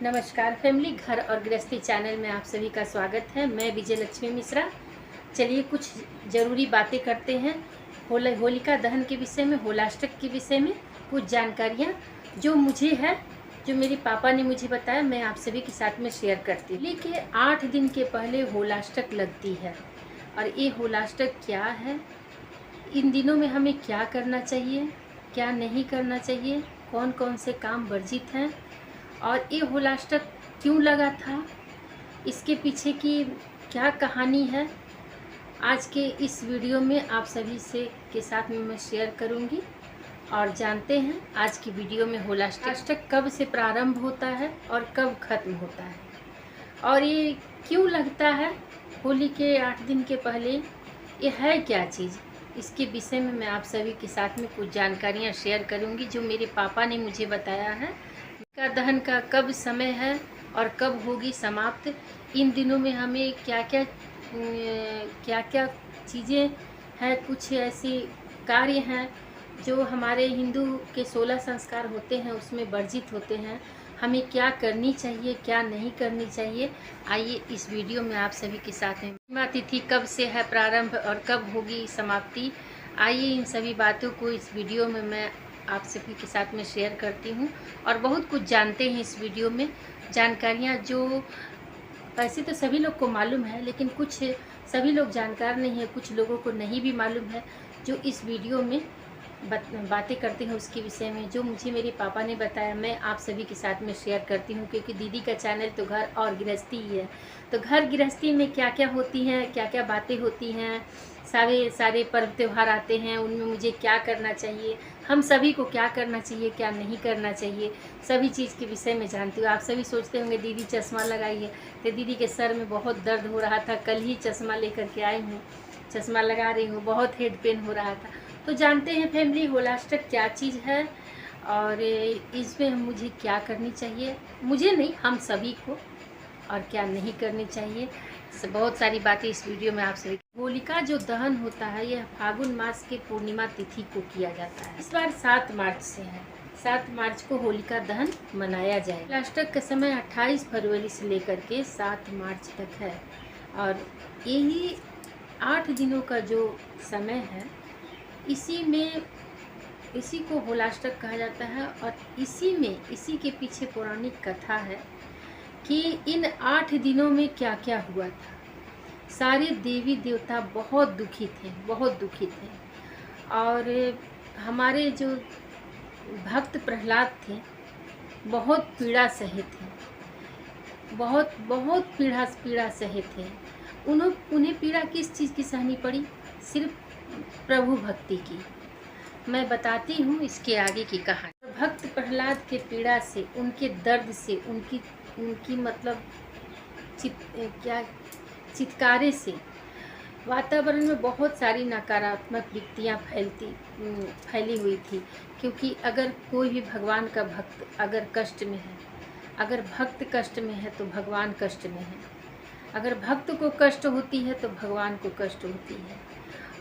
नमस्कार फैमिली, घर और गृहस्थी चैनल में आप सभी का स्वागत है। मैं विजय लक्ष्मी मिश्रा। चलिए कुछ ज़रूरी बातें करते हैं होलिका दहन के विषय में, होलाष्टक के विषय में कुछ जानकारियाँ जो मुझे है, जो मेरे पापा ने मुझे बताया, मैं आप सभी के साथ में शेयर करती हूँ। होली के 8 दिन के पहले होलाष्टक लगती है। और ये होलाष्टक क्या है, इन दिनों में हमें क्या करना चाहिए, क्या नहीं करना चाहिए, कौन कौन से काम वर्जित हैं, और ये होलाष्टक क्यों लगा था, इसके पीछे की क्या कहानी है, आज के इस वीडियो में आप सभी से के साथ में मैं शेयर करूंगी। और जानते हैं आज की वीडियो में होलाष्टक कब से प्रारंभ होता है और कब खत्म होता है, और ये क्यों लगता है होली के 8 दिन के पहले, ये है क्या चीज़, इसके विषय में मैं आप सभी के साथ में कुछ जानकारियाँ शेयर करूंगी जो मेरे पापा ने मुझे बताया है। होलिका दहन का कब समय है और कब होगी समाप्त, इन दिनों में हमें क्या क्या चीज़ें हैं, कुछ ऐसे कार्य हैं जो हमारे हिंदू के 16 संस्कार होते हैं उसमें वर्जित होते हैं, हमें क्या करनी चाहिए, क्या नहीं करनी चाहिए। आइए इस वीडियो में आप सभी के साथ में पूर्णिमा तिथि कब से है प्रारंभ और कब होगी समाप्ति, आइए इन सभी बातों को इस वीडियो में मैं आप सभी के साथ में शेयर करती हूँ। और बहुत कुछ जानते हैं इस वीडियो में, जानकारियाँ जो वैसे तो सभी लोग को मालूम है, लेकिन कुछ सभी लोग जानकार नहीं है, कुछ लोगों को नहीं भी मालूम है, जो इस वीडियो में बातें करते हैं उसके विषय में, जो मुझे मेरे पापा ने बताया, मैं आप सभी के साथ में शेयर करती हूँ। क्योंकि दीदी का चैनल तो घर और गृहस्थी ही है, तो घर गृहस्थी में क्या क्या होती हैं, क्या क्या बातें होती हैं, सारे पर्व त्यौहार आते हैं, उनमें मुझे क्या करना चाहिए, हम सभी को क्या करना चाहिए, क्या नहीं करना चाहिए, सभी चीज़ के विषय में जानती हूँ। आप सभी सोचते होंगे दीदी चश्मा लगाई है, तो दीदी के सर में बहुत दर्द हो रहा था, कल ही चश्मा लेकर के आई हूँ, चश्मा लगा रही हूँ, बहुत हेड पेन हो रहा था। तो जानते हैं फैमिली होलाष्टक क्या चीज़ है और इसमें मुझे क्या करनी चाहिए, मुझे नहीं हम सभी को, और क्या नहीं करनी चाहिए, बहुत सारी बातें इस वीडियो में आप सभी। होलिका जो दहन होता है यह फागुन मास के पूर्णिमा तिथि को किया जाता है। इस बार 7 मार्च से है, 7 मार्च को होलिका दहन मनाया जाए। होलाष्टक का समय 28 फरवरी से लेकर के 7 मार्च तक है, और यही 8 दिनों का जो समय है, इसी को होलाष्टक कहा जाता है। और इसी के पीछे पौराणिक कथा है कि इन 8 दिनों में क्या क्या हुआ था। सारे देवी देवता बहुत दुखी थे, और हमारे जो भक्त प्रहलाद थे बहुत पीड़ा सहे थे, बहुत पीड़ा सहे थे। उन्हें पीड़ा किस चीज़ की सहनी पड़ी, सिर्फ प्रभु भक्ति की। मैं बताती हूँ इसके आगे की कहानी। भक्त प्रहलाद के पीड़ा से, उनके दर्द से, उनकी मतलब चित्कारे से वातावरण में बहुत सारी नकारात्मक वृत्तियाँ फैली हुई थी। क्योंकि अगर कोई भी भगवान का भक्त अगर कष्ट में है, अगर भक्त कष्ट में है तो भगवान कष्ट में है, अगर भक्त को कष्ट होती है तो भगवान को कष्ट होती है।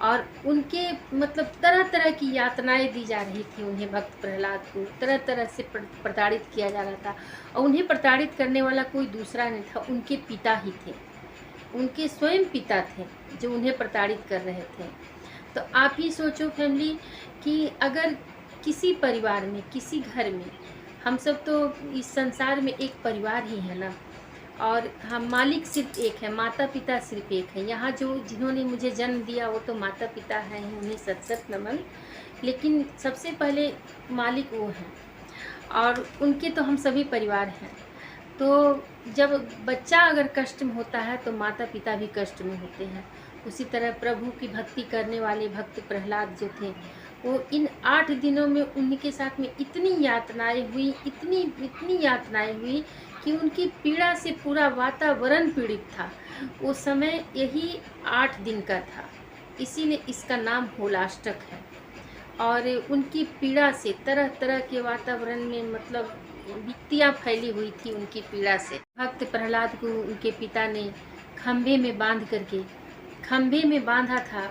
और उनके मतलब तरह तरह की यातनाएं दी जा रही थी उन्हें, भक्त प्रहलाद को तरह तरह से प्रताड़ित किया जा रहा था। और उन्हें प्रताड़ित करने वाला कोई दूसरा नहीं था, उनके पिता ही थे, उनके स्वयं पिता थे जो उन्हें प्रताड़ित कर रहे थे। तो आप ही सोचो फैमिली कि अगर किसी परिवार में, किसी घर में, हम सब तो इस संसार में एक परिवार ही है ना, और हम मालिक सिर्फ एक है, माता पिता सिर्फ एक है। यहाँ जिन्होंने मुझे जन्म दिया वो तो माता पिता हैं, उन्हें सत सत नमन, लेकिन सबसे पहले मालिक वो हैं, और उनके तो हम सभी परिवार हैं। तो जब बच्चा अगर कष्ट में होता है तो माता पिता भी कष्ट में होते हैं। उसी तरह प्रभु की भक्ति करने वाले भक्त प्रहलाद जो थे, वो इन 8 दिनों में उनके साथ में इतनी यातनाएं हुई कि उनकी पीड़ा से पूरा वातावरण पीड़ित था। वो समय यही 8 दिन का था, इसीलिए इसका नाम होलाष्टक है। और उनकी पीड़ा से तरह तरह के वातावरण में मतलब वित्तियाँ फैली हुई थी उनकी पीड़ा से। भक्त प्रहलाद को उनके पिता ने खंभे में बांधा था,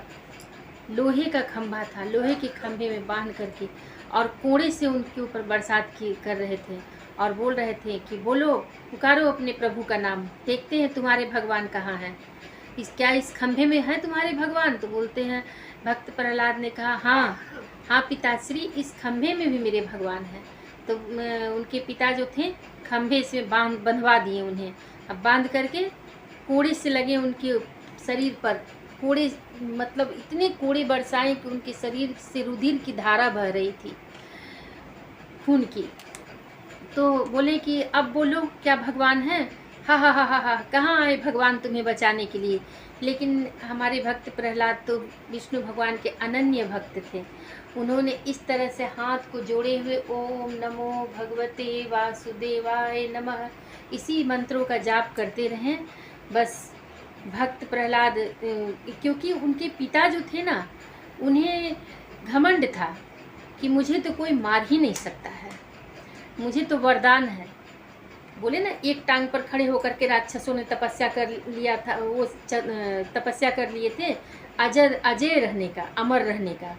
लोहे का खंभा था, लोहे के खंभे में बांध करके, और कोड़े से उनके ऊपर बरसात कर रहे थे। और बोल रहे थे कि बोलो, पुकारो अपने प्रभु का नाम, देखते हैं तुम्हारे भगवान कहाँ हैं। क्या इस खंभे में है तुम्हारे भगवान? तो बोलते हैं, भक्त प्रहलाद ने कहा, हाँ हाँ पिताश्री, इस खंभे में भी मेरे भगवान हैं। तो उनके पिता जो थे खंभे से बंधवा दिए उन्हें। अब बांध करके कोड़े से लगे उनके शरीर पर, कोड़े मतलब इतने कोड़े बरसाए कि उनके शरीर से रुधिर की धारा बह रही थी, खून की। तो बोले कि अब बोलो, क्या भगवान है? हा हा हा हा हा, कहाँ आए भगवान तुम्हें बचाने के लिए? लेकिन हमारे भक्त प्रहलाद तो विष्णु भगवान के अनन्य भक्त थे। उन्होंने इस तरह से हाथ को जोड़े हुए ओम नमो भगवते वासुदेवाय नमः इसी मंत्रों का जाप करते रहें। बस भक्त प्रहलाद, क्योंकि उनके पिता जो थे ना, उन्हें घमंड था कि मुझे तो कोई मार ही नहीं सकता है, मुझे तो वरदान है। बोले ना, एक टांग पर खड़े होकर के राक्षसों ने तपस्या कर लिया था, वो तपस्या कर लिए थे अजय रहने का, अमर रहने का,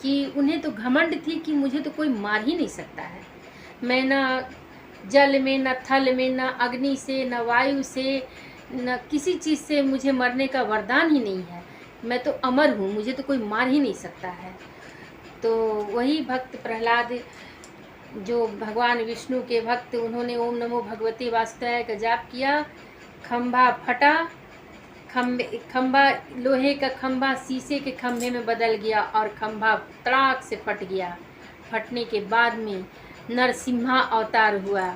कि उन्हें तो घमंड थी कि मुझे तो कोई मार ही नहीं सकता है। मैं न जल में, न थल में, न अग्नि से, न वायु से, न किसी चीज़ से मुझे मरने का वरदान ही नहीं है। मैं तो अमर हूँ, मुझे तो कोई मार ही नहीं सकता है। तो वही भक्त प्रहलाद जो भगवान विष्णु के भक्त, उन्होंने ओम नमो भगवते वासुदेवाय का जाप किया। खंभा फटा, खंभा लोहे का खंभा शीशे के खंभे में बदल गया और खंभा तड़ाक से फट गया। फटने के बाद में नरसिम्हा अवतार हुआ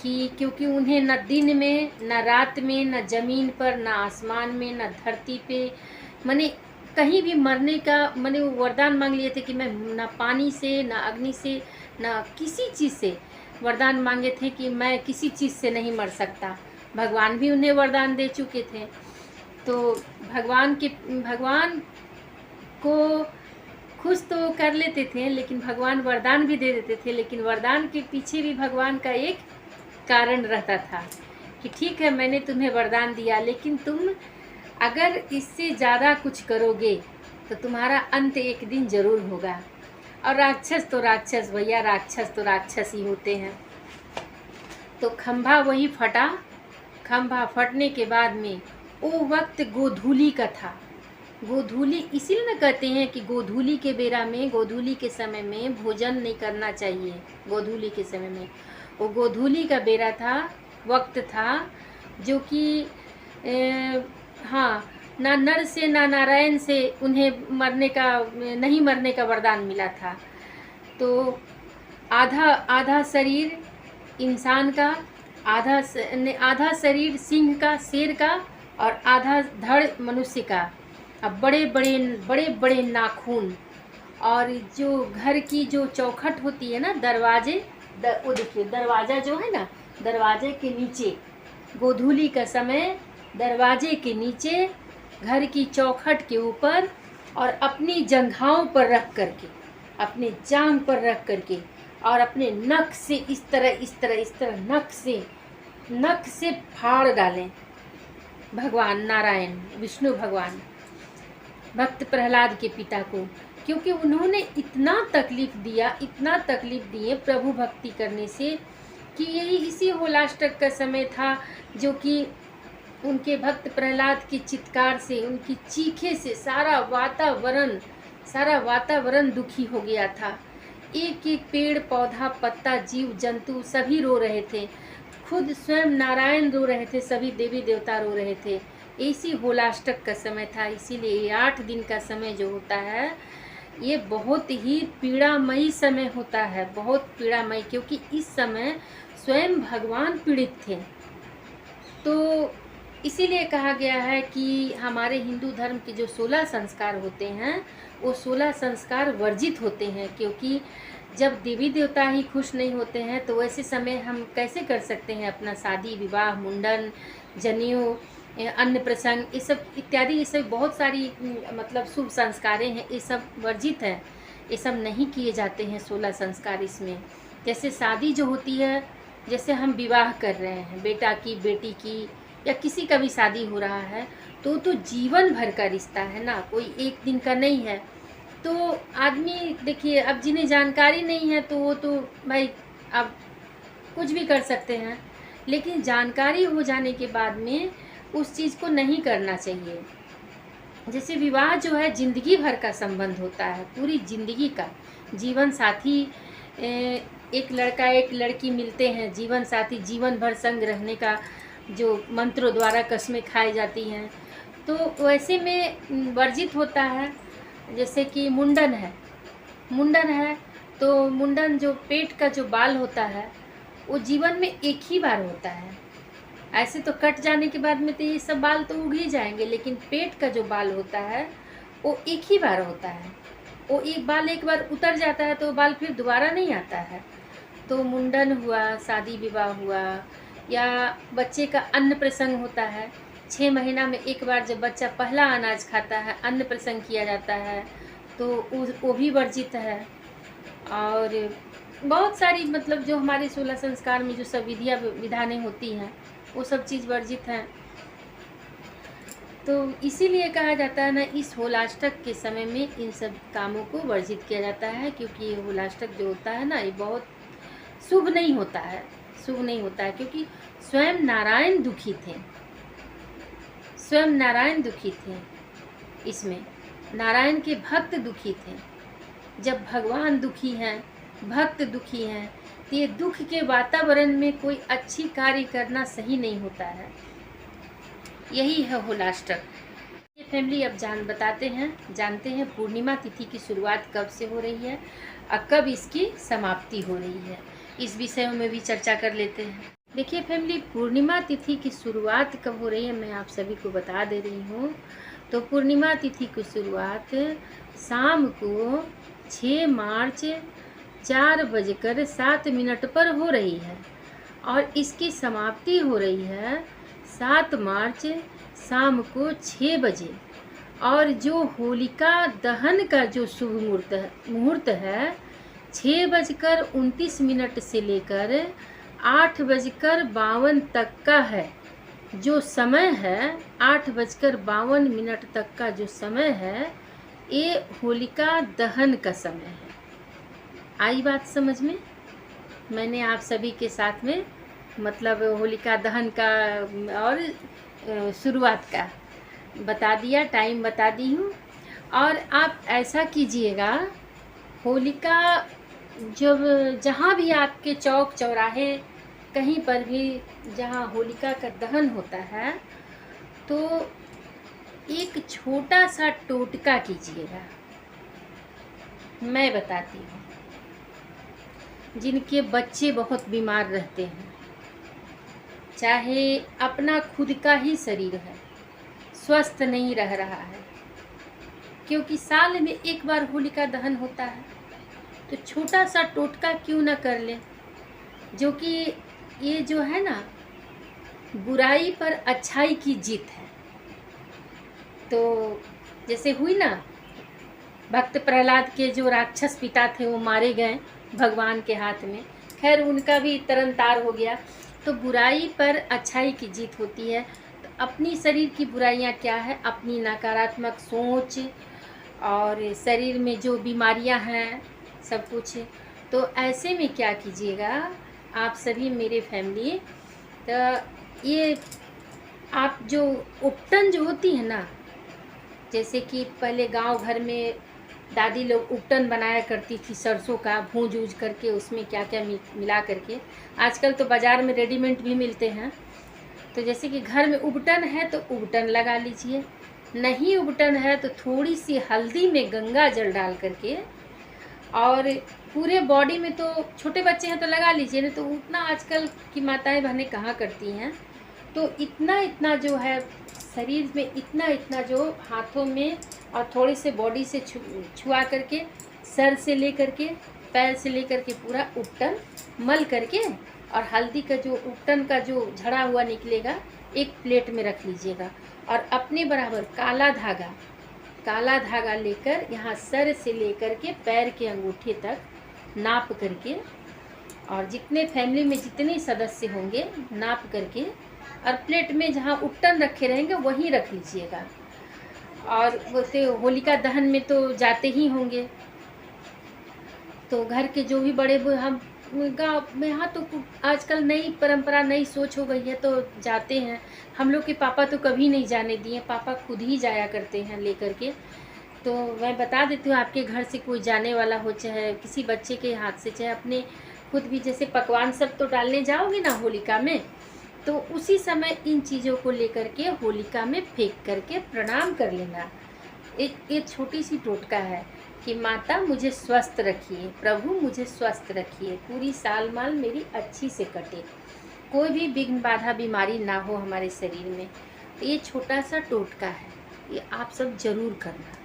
कि क्योंकि उन्हें न दिन में, न रात में, न जमीन पर, न आसमान में, न धरती पे, माने कहीं भी मरने का, माने वो वरदान मांग लिए थे कि मैं न पानी से, न अग्नि से, न किसी चीज़ से वरदान मांगे थे कि मैं किसी चीज़ से नहीं मर सकता। भगवान भी उन्हें वरदान दे चुके थे। तो भगवान को खुश तो कर लेते थे, लेकिन भगवान वरदान भी दे देते थे। लेकिन वरदान के पीछे भी भगवान का एक कारण रहता था कि ठीक है, मैंने तुम्हें वरदान दिया, लेकिन तुम अगर इससे ज़्यादा कुछ करोगे तो तुम्हारा अंत एक दिन ज़रूर होगा। और राक्षस तो राक्षस भैया, राक्षस तो राक्षस ही होते हैं। तो खंभा वही फटा। खंभा फटने के बाद में वो वक्त गोधूली का था। गोधूली इसीलिए न कहते हैं कि गोधूली के बेरा में, गोधूली के समय में भोजन नहीं करना चाहिए। गोधूली के समय में वो गोधूली का बेरा था, वक्त था, जो कि हाँ, ना नर से ना नारायण से उन्हें नहीं मरने का वरदान मिला था। तो आधा शरीर इंसान का, आधा शरीर सिंह का, शेर का, और आधा धड़ मनुष्य का। अब बड़े बड़े नाखून, और जो घर की जो चौखट होती है ना, दरवाजे, वो देखिए दरवाज़ा जो है ना, दरवाजे के नीचे, गोधूली का समय दरवाजे के नीचे, घर की चौखट के ऊपर, और अपनी जंघाओं पर रख करके, अपने जांघ पर रख करके, और अपने नख से इस तरह नख से फाड़ डालें भगवान नारायण, विष्णु भगवान, भक्त प्रहलाद के पिता को। क्योंकि उन्होंने इतना तकलीफ दिए प्रभु भक्ति करने से, कि यही इसी होलाष्टक का समय था, जो कि उनके भक्त प्रहलाद के चित्कार से, उनकी चीखे से सारा वातावरण दुखी हो गया था। एक एक पेड़ पौधा, पत्ता, जीव जंतु सभी रो रहे थे। खुद स्वयं नारायण रो रहे थे, सभी देवी देवता रो रहे थे। इसी होलाष्टक का समय था। इसीलिए 8 दिन का समय जो होता है, ये बहुत ही पीड़ामयी समय होता है, बहुत पीड़ामयी, क्योंकि इस समय स्वयं भगवान पीड़ित थे। तो इसीलिए कहा गया है कि हमारे हिंदू धर्म के जो 16 संस्कार होते हैं, वो 16 संस्कार वर्जित होते हैं। क्योंकि जब देवी देवता ही खुश नहीं होते हैं, तो वैसे समय हम कैसे कर सकते हैं अपना शादी विवाह, मुंडन, जनेऊ, अन्न प्रसंग, ये सब इत्यादि, ये सब बहुत सारी मतलब शुभ संस्कारें हैं, ये सब वर्जित हैं, ये सब नहीं किए जाते हैं 16 संस्कार इसमें। जैसे शादी जो होती है, जैसे हम विवाह कर रहे हैं, बेटा की, बेटी की, या किसी का भी शादी हो रहा है, तो जीवन भर का रिश्ता है ना, कोई एक दिन का नहीं है। तो आदमी देखिए, अब जिन्हें जानकारी नहीं है, तो वो तो भाई अब कुछ भी कर सकते हैं, लेकिन जानकारी हो जाने के बाद में उस चीज़ को नहीं करना चाहिए। जैसे विवाह जो है ज़िंदगी भर का संबंध होता है, पूरी ज़िंदगी का। जीवन साथी, एक लड़का एक लड़की मिलते हैं, जीवन साथी, जीवन भर संग रहने का जो मंत्रों द्वारा कस्में खाई जाती हैं, तो वैसे में वर्जित होता है। जैसे कि मुंडन है तो मुंडन जो पेट का जो बाल होता है वो जीवन में एक ही बार होता है। ऐसे तो कट जाने के बाद में तो ये सब बाल तो उग ही जाएंगे, लेकिन पेट का जो बाल होता है वो एक ही बार होता है। वो एक बार उतर जाता है तो वो बाल फिर दोबारा नहीं आता है। तो मुंडन हुआ, शादी विवाह हुआ, या बच्चे का अन्न प्रसंग होता है, 6 महीना में एक बार जब बच्चा पहला अनाज खाता है, अन्न प्रसंग किया जाता है, तो वो भी वर्जित है। और बहुत सारी मतलब जो हमारे 16 संस्कार में जो सब विधियाँ विधानें होती हैं वो सब चीज़ वर्जित हैं। तो इसीलिए कहा जाता है ना, इस होलाष्टक के समय में इन सब कामों को वर्जित किया जाता है, क्योंकि ये होलाष्टक जो होता है ना, ये बहुत शुभ नहीं होता है, क्योंकि स्वयं नारायण दुखी थे, इसमें नारायण के भक्त दुखी थे। जब भगवान दुखी हैं, भक्त दुखी हैं, तो ये दुख के वातावरण में कोई अच्छी कार्य करना सही नहीं होता है। यही है होलाष्टक। ये फैमिली अब जानते हैं पूर्णिमा तिथि की शुरुआत कब से हो रही है और कब इसकी समाप्ति हो रही है। इस विषय में भी चर्चा कर लेते हैं। देखिए फैमिली, पूर्णिमा तिथि की शुरुआत कब हो रही है मैं आप सभी को बता दे रही हूँ। तो पूर्णिमा तिथि की शुरुआत शाम को 6 मार्च 4:07 पर हो रही है और इसकी समाप्ति हो रही है 7 मार्च शाम को 6 बजे। और जो होलिका दहन का जो शुभ मुहूर्त है 6:29 से लेकर 8:52 तक का है। जो समय है 8:52 तक का जो समय है, ये होलिका दहन का समय है। आई बात समझ में? मैंने आप सभी के साथ में मतलब होलिका दहन का और शुरुआत का बता दिया, टाइम बता दी हूँ। और आप ऐसा कीजिएगा, होलिका जब जहाँ भी आपके चौक चौराहे कहीं पर भी जहाँ होलिका का दहन होता है, तो एक छोटा सा टोटका कीजिएगा। मैं बताती हूँ, जिनके बच्चे बहुत बीमार रहते हैं, चाहे अपना खुद का ही शरीर है, स्वस्थ नहीं रह रहा है, क्योंकि साल में एक बार होलिका दहन होता है, तो छोटा सा टोटका क्यों ना कर ले, जो कि ये जो है ना, बुराई पर अच्छाई की जीत है। तो जैसे हुई ना, भक्त प्रहलाद के जो राक्षस पिता थे वो मारे गए भगवान के हाथ में, खैर उनका भी तरन तार हो गया। तो बुराई पर अच्छाई की जीत होती है। तो अपनी शरीर की बुराइयां क्या है, अपनी नकारात्मक सोच और शरीर में जो बीमारियां हैं सब कुछ। तो ऐसे में क्या कीजिएगा आप सभी मेरे फैमिली, तो ये आप जो उपटन जो होती है ना, जैसे कि पहले गांव घर में दादी लोग उपटन बनाया करती थी, सरसों का भूंज ऊज करके उसमें क्या क्या मिला करके। आजकल तो बाज़ार में रेडीमेड भी मिलते हैं। तो जैसे कि घर में उपटन है तो उपटन लगा लीजिए, नहीं उपटन है तो थोड़ी सी हल्दी में गंगा जल डाल करके, और पूरे बॉडी में, तो छोटे बच्चे हैं तो लगा लीजिए, नहीं तो उतना आजकल की माताएं बहनें कहाँ करती हैं। तो इतना इतना जो है शरीर में, इतना इतना जो हाथों में और थोड़े से बॉडी से छुआ करके, सर से ले करके पैर से ले करके पूरा उपटन मल करके, और हल्दी का जो उपटन का जो झड़ा हुआ निकलेगा एक प्लेट में रख लीजिएगा। और अपने बराबर काला धागा लेकर यहाँ सर से लेकर के पैर के अंगूठे तक नाप करके, और जितने फैमिली में जितने सदस्य होंगे नाप करके, और प्लेट में जहाँ उपटन रखे रहेंगे वहीं रख लीजिएगा। और वैसे होलिका दहन में तो जाते ही होंगे, तो घर के जो भी बड़े हम गाँव में यहाँ तो आजकल नई परंपरा, नई सोच हो गई है तो जाते हैं। हम लोग के पापा तो कभी नहीं जाने दिए, पापा खुद ही जाया करते हैं लेकर के। तो मैं बता देती हूँ, आपके घर से कोई जाने वाला हो, चाहे किसी बच्चे के हाथ से, चाहे अपने खुद भी, जैसे पकवान सब तो डालने जाओगे ना होलिका में, तो उसी समय इन चीज़ों को लेकर के होलिका में फेंक करके प्रणाम कर लेना। एक छोटी सी टोटका है कि माता मुझे स्वस्थ रखिए, प्रभु मुझे स्वस्थ रखिए, पूरी साल माल मेरी अच्छी से कटे, कोई भी विघ्न बाधा बीमारी ना हो हमारे शरीर में। तो ये छोटा सा टोटका है, ये आप सब जरूर करना,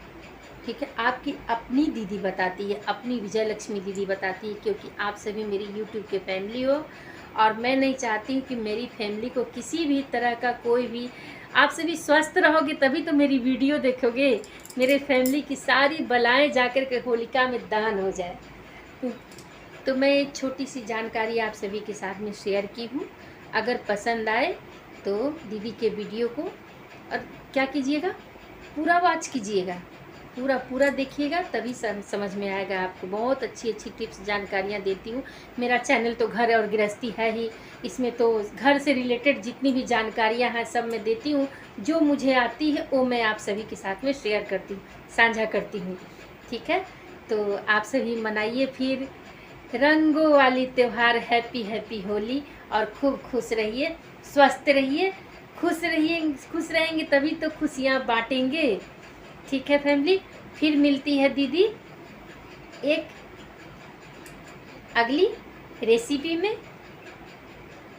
ठीक है। आपकी अपनी दीदी बताती है, अपनी विजय लक्ष्मी दीदी बताती है, क्योंकि आप सभी मेरी यूट्यूब के फैमिली हो और मैं नहीं चाहती हूँ कि मेरी फैमिली को किसी भी तरह का कोई भी, आप सभी स्वस्थ रहोगे तभी तो मेरी वीडियो देखोगे, मेरे फैमिली की सारी बलाएं जाकर के होलिका में दहन हो जाए। तो मैं एक छोटी सी जानकारी आप सभी के साथ में शेयर की हूँ। अगर पसंद आए तो दीदी के वीडियो को और क्या कीजिएगा, पूरा वॉच कीजिएगा, पूरा देखिएगा, तभी समझ में आएगा आपको। बहुत अच्छी अच्छी टिप्स जानकारियाँ देती हूँ। मेरा चैनल तो घर और गृहस्थी है ही, इसमें तो घर से रिलेटेड जितनी भी जानकारियाँ हैं सब मैं देती हूँ। जो मुझे आती है वो मैं आप सभी के साथ में शेयर करती हूँ, साझा करती हूँ, ठीक है। तो आप सभी मनाइए फिर रंगों वाली त्यौहार, हैप्पी हैप्पी होली, और खूब खुश रहिए, स्वस्थ रहिए, खुश रहिए। खुश रहेंगे तभी तो खुशियाँ बांटेंगे, ठीक है फैमिली। फिर मिलती है दीदी एक अगली रेसिपी में।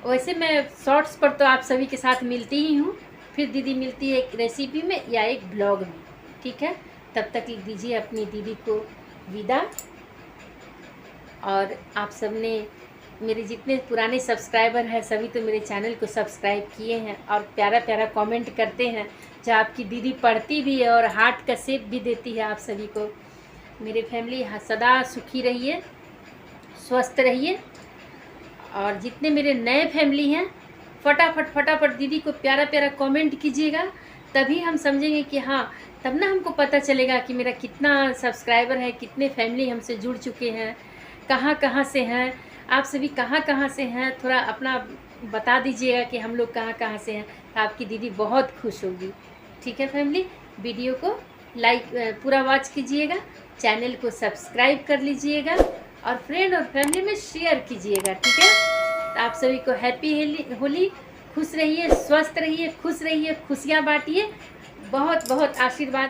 वैसे मैं शॉर्ट्स पर तो आप सभी के साथ मिलती ही हूँ, फिर दीदी मिलती है एक रेसिपी में या एक ब्लॉग में, ठीक है। तब तक दीजिए अपनी दीदी को विदा। और आप सब ने, मेरे जितने पुराने सब्सक्राइबर हैं सभी तो मेरे चैनल को सब्सक्राइब किए हैं और प्यारा प्यारा कमेंट करते हैं, जो आपकी दीदी पढ़ती भी है और हार्ट का शेप भी देती है आप सभी को। मेरे फैमिली सदा सुखी रहिए, स्वस्थ रहिए। और जितने मेरे नए फैमिली हैं फटाफट दीदी को प्यारा प्यारा कमेंट कीजिएगा, तभी हम समझेंगे कि हाँ, तब ना हमको पता चलेगा कि मेरा कितना सब्सक्राइबर है, कितने फैमिली हमसे जुड़ चुके हैं, कहाँ से हैं, आप सभी कहाँ से हैं। थोड़ा अपना बता दीजिएगा कि हम लोग कहाँ से हैं, तो आपकी दीदी बहुत खुश होगी, ठीक है फैमिली। वीडियो को लाइक पूरा वॉच कीजिएगा, चैनल को सब्सक्राइब कर लीजिएगा और फ्रेंड और फैमिली में शेयर कीजिएगा, ठीक है। तो आप सभी को हैप्पी होली, खुश रहिए, स्वस्थ रहिए, खुश रहिए, खुशियाँ बांटिए, बहुत बहुत आशीर्वाद।